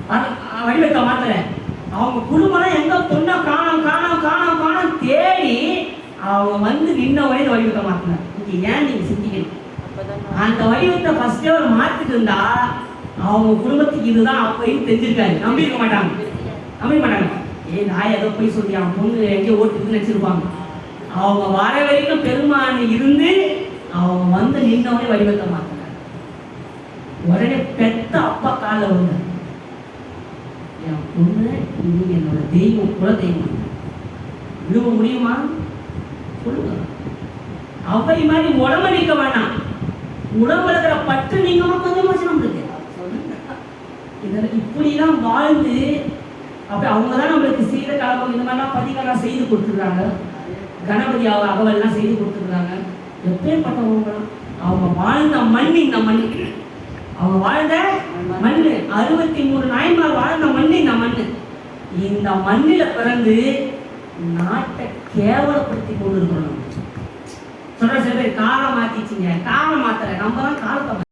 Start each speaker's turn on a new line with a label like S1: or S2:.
S1: வடிவத்தை மாத்தல. அவங்க குடும்பம் எங்க பொண்ணை காணோம் காணோம் காணோம் காணோம் தேடி அவங்க வந்து நின்ன வரையும் வடிவத்தை மாத்தின. இங்க ஏன் நீங்க சிந்திக்கணும்? அந்த வடிவத்தை ஃபர்ஸ்டே ஒரு மாத்திட்டு இருந்தா அவங்க குடும்பத்துக்கு இதுதான் அப்படின்னு தெரிஞ்சிருக்காரு. நம்பியிருக்க மாட்டாங்க, நம்பிக்க மாட்டாங்க. நான் ஏதோ போய் சொல்லி அவன் பொண்ணு எங்கேயோ ஓட்டுக்குன்னு நினைச்சிருப்பாங்க. அவங்க வர வரைக்கும் பெருமான் இருந்து அவங்க வந்து நின்னவனே வடிவத்தை மாத்தினார். உடனே பெத்த அப்பா காலில் விழுந்தார். என் பொண்ணு இது என்னோட தெய்வம், குல தெய்வம், விழுவ முடியுமா சொல்லுங்க. அவை மாதிரி உடம்பு நிற்க வேணாம், உடம்புல இருக்கிற பற்று நீங்கமா கொஞ்சமாச்சு நம்மளுக்கு இப்படிலாம் வாழ்ந்து அப்ப அவங்கதான் நம்மளுக்கு செய்த காலம் இந்த மாதிரிலாம் பதிகெல்லாம் செய்து கொடுத்துருக்காங்க. கணபதி அகவல்லாம் செய்து கொடுத்துருக்காங்க. எப்பேற்பட்டவங்க அவங்க வாழ்ந்த மண், இந்த மண் அவங்க வாழ்ந்த மண்ணு, 63 நாயன்மார் வாழ்ந்த மண் இந்த மண்ணு. இந்த மண்ணில பிறந்து நாட்டை கேவலப்படுத்தி கொண்டு இருக்கணும். சொல்ற சில பேர் காலம் மாத்திச்சிங்க, காலம் மாத்தல, நம்ம தான் காலத்தை